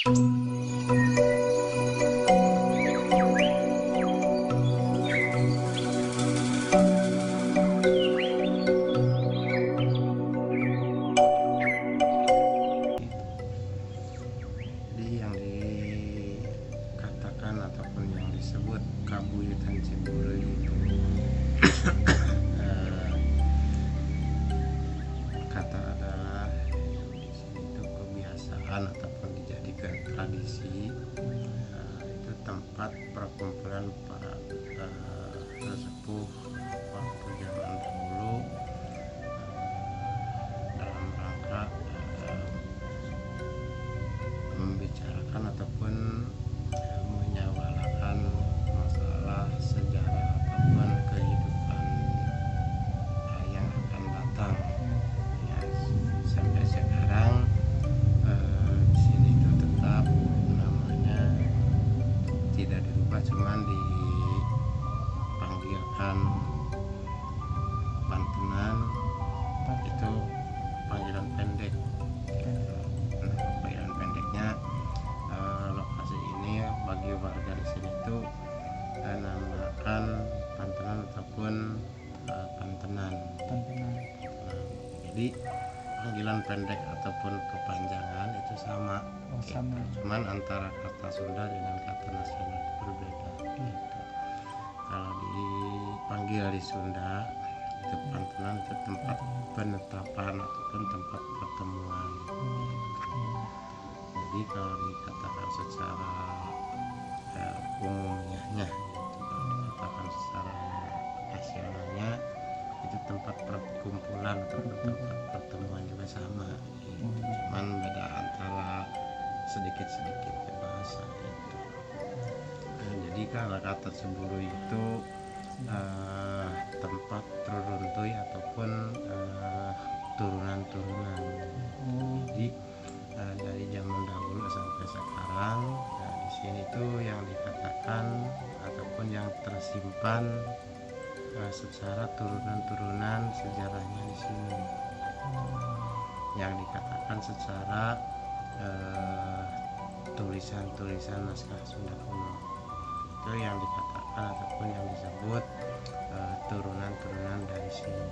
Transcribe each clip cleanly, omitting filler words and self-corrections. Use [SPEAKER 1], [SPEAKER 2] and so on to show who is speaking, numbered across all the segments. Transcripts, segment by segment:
[SPEAKER 1] Jadi yang dikatakan ataupun yang disebut Kabuyutan Ciburu itu kata adalah di sini itu kebiasaan ataupun dijadikan tradisi. Itu tempat perkumpulan para sesepuh waktu zaman dahulu dalam rangka membicarakan ataupun menyawarakan masalah sejarah ataupun kehidupan yang akan datang. Ya, sampai sekarang di sini itu tetap namanya tidak dirubah, cuman dipanggilkan Pantenan, itu panggilan pendek. Panggilan pendeknya lokasi ini bagi warga di sini itu namakan Pantenan ataupun Pantenan. Jadi panggilan pendek ataupun kepanjangan itu sama.
[SPEAKER 2] Sama.
[SPEAKER 1] Cuman antara kata Sunda dengan kata nasional itu berbeda. Gitu. Kalau dipanggil di Sunda itu Pantenan itu tempat penetapan ataupun tempat pertemuan. Jadi kalau dikatakan secara umumnya, dikatakan secara nasionalnya itu tempat perkumpulan atau tempat pertemuan juga sama. Cuman beda antara sedikit-sedikit bahasa itu. Jadi kalau kata Ciburu itu tempat teruntuy ataupun turunan-turunan. Jadi dari zaman dahulu sampai sekarang, di sini tuh yang dikatakan ataupun yang tersimpan secara turunan-turunan sejarahnya di sini. Yang dikatakan secara tulisan-tulisan naskah Sunda kuno. Itu yang dikatakan ataupun yang disebut turunan-turunan dari sini.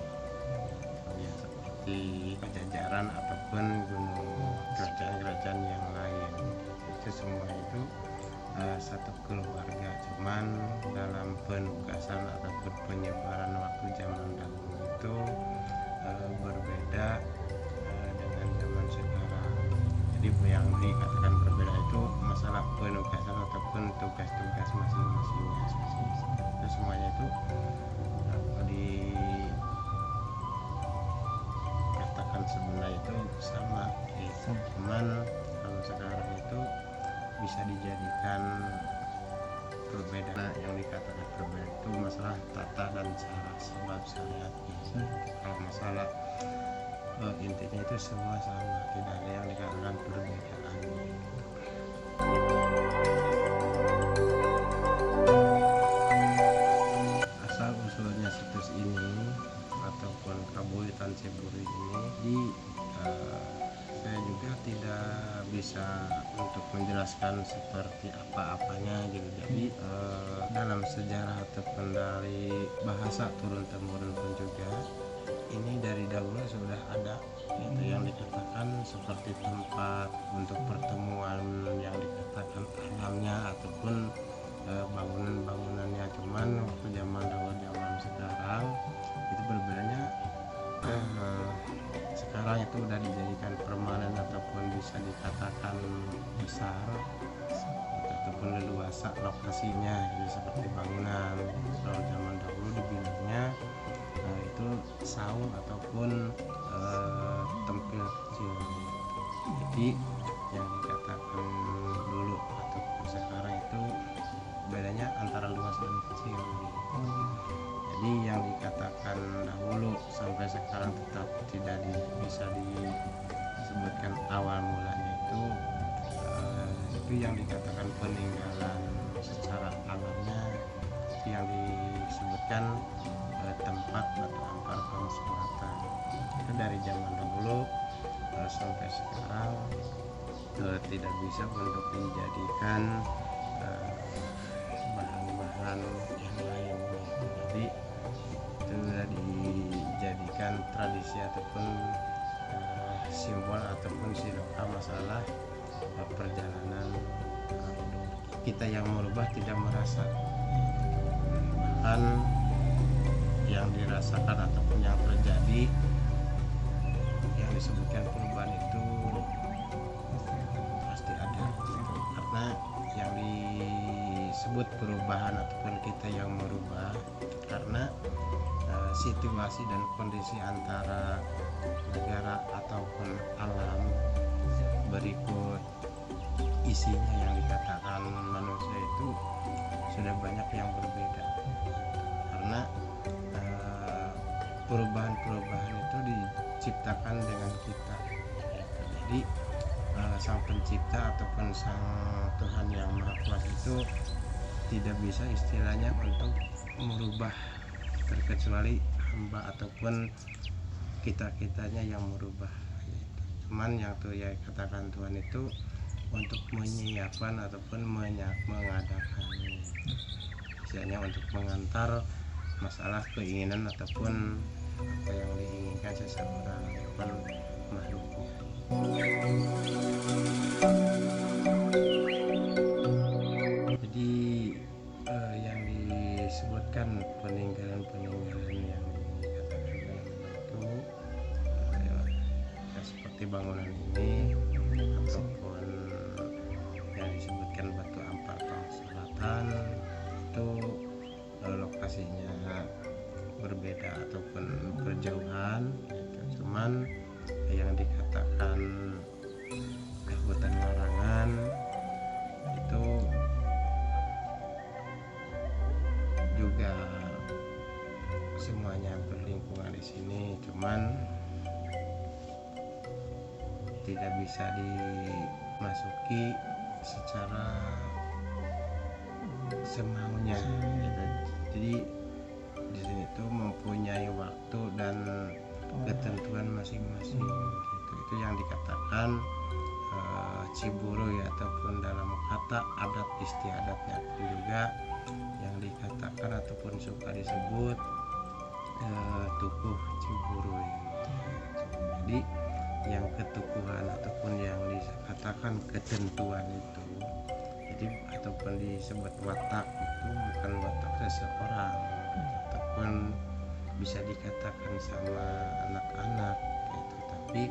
[SPEAKER 1] Ya, seperti Pajajaran ataupun gunung kerajaan-kerajaan yang lain, itu semua itu satu keluarga, cuman dalam penugasan ataupun penyebaran waktu zaman dahulu itu berbeda dengan zaman sekarang. Jadi yang dikatakan berbeda itu masalah penugasan ataupun tugas-tugas masing-masingnya. Itu semuanya itu dikatakan sebenarnya itu sama gitu. Cuman kalau sekarang itu bisa dijadikan perbedaan. Yang dikatakan berbeda itu masalah tata dan cara sebab syariatnya. Kalau masalah intinya itu semua sama, tidak ada yang dikatakan perbedaan. Asal usulnya situs ini ataupun Kabuyutan Ciburu ini, saya juga tidak bisa untuk menjelaskan seperti apa-apanya gitu. Jadi dalam sejarah ataupun dari bahasa turun temurun pun juga ini dari dahulu sudah ada gitu, yang dikatakan seperti tempat untuk pertemuan yang dikatakan alamnya ataupun bangunan-bangunannya. Cuman waktu zaman dahulu zaman sekarang itu berbedanya. Sekarang itu udah dijadikan permanen ataupun bisa dikatakan besar ataupun leluasa lokasinya, jadi seperti bangunan. Kalau zaman dahulu dibilangnya itu saung ataupun tempil kecil. Jadi yang dikatakan dulu ataupun sekarang itu bedanya antara luas dan kecil gitu. Jadi yang dikatakan dahulu sampai sekarang tetap tidak bisa disebutkan awal mulanya itu yang dikatakan peninggalan secara alamnya yang disebutkan tempat Batu Ampar Kaum Selatan. Itu dari zaman dahulu sampai sekarang tidak bisa untuk dijadikan bahan-bahan yang lain. Jadi itu sudah dijadikan tradisi ataupun simbol ataupun siloka masalah perjalanan kita yang merubah tidak merasa, bahkan yang dirasakan ataupun yang terjadi yang disebutkan perubahan itu pasti ada, karena yang disebut perubahan ataupun kita yang merubah karena situasi dan kondisi antara negara ataupun alam berikut isinya yang dikatakan manusia itu sudah banyak yang berbeda, karena perubahan-perubahan itu diciptakan dengan kita. Jadi sang pencipta ataupun sang Tuhan yang Maha Kuasa itu tidak bisa istilahnya untuk merubah, terkecuali hamba ataupun kita-kitanya yang merubah. Cuman yang tuh ya katakan Tuhan itu untuk menyiapkan ataupun mengadakan, misalnya untuk mengantar masalah keinginan ataupun apa yang diinginkan seseorang ataupun makhluk. Jadi yang disebutkan peninggalan-peninggalan yang dikatakan itu ya seperti bangunan ini ataupun yang disebutkan Batu Ampar Tong Selatan itu lokasinya berbeda ataupun berjauhan, cuman yang dikatakan hutan larangan itu juga semuanya berlingkungan di sini, cuman tidak bisa dimasuki secara semaunya gitu. Jadi di sini tuh mempunyai waktu dan ketentuan masing-masing gitu. Itu yang dikatakan Ciburuy ataupun dalam kata adat istiadatnya pun juga yang dikatakan ataupun suka disebut Tukuh Ciburuy. Jadi yang ketukuhan ataupun yang dikatakan ketentuan itu, jadi ataupun disebut watak itu bukan watak seseorang ataupun bisa dikatakan sama anak-anak gitu, tapi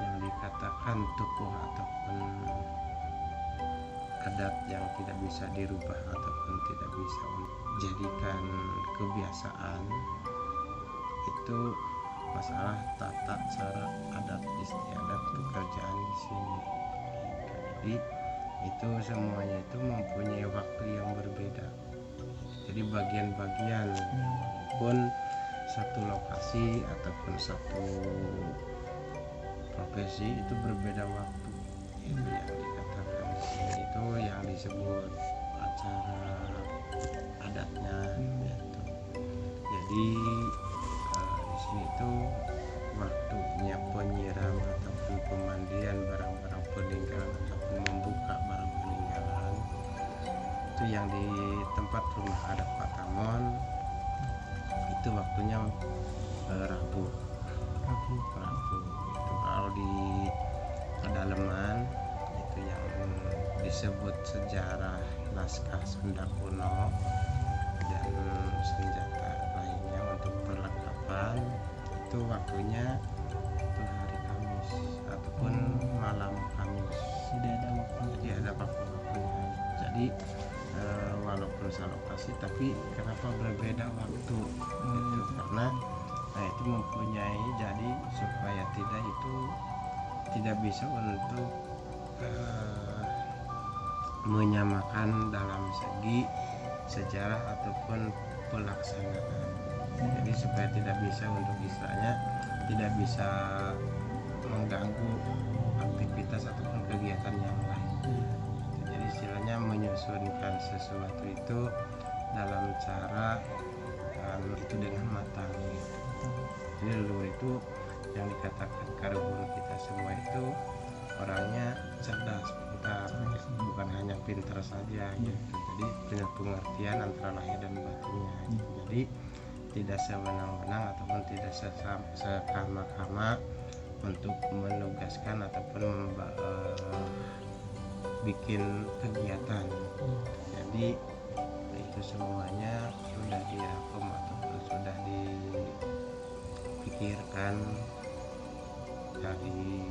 [SPEAKER 1] yang dikatakan tukuh ataupun adat yang tidak bisa dirubah ataupun tidak bisa dijadikan kebiasaan itu masalah tata cara adat istiadat pekerjaan di sini. Jadi itu semuanya itu mempunyai waktu yang berbeda. Jadi bagian-bagian pun satu lokasi ataupun satu profesi itu berbeda waktu. Itu yang dikatakan di sini itu yang disebut acara adatnya gitu. Jadi di sini itu waktunya penyiram ataupun pemandian barang-barang peninggalan ataupun membuka barang peninggalan itu yang di tempat rumah adat Patamon itu waktunya Rabu itu kalau di pedalaman itu yang disebut sejarah naskah Sunda kuno dan senjata lainnya untuk perlengkapan itu waktunya itu hari Kamis ataupun malam Kamis, tidak ada waktu-waktunya. Jadi walaupun salokasi tapi kenapa berbeda waktu itu karena itu mempunyai, jadi supaya tidak bisa untuk menyamakan dalam segi sejarah ataupun pelaksanaan. Jadi supaya tidak bisa untuk istilahnya tidak bisa mengganggu aktivitas ataupun kegiatan yang lain. Jadi istilahnya menyusunkan sesuatu itu dalam cara itu dengan matang. Jadi leluhur itu yang dikatakan karuhun kita semua itu orangnya cerdas pintar saja gitu. Jadi punya pengertian antara lahir dan batinnya gitu. Jadi tidak sewenang-wenang ataupun tidak sekama-kama untuk menugaskan ataupun bikin kegiatan. Jadi itu semuanya sudah dirangkum ataupun sudah dipikirkan dari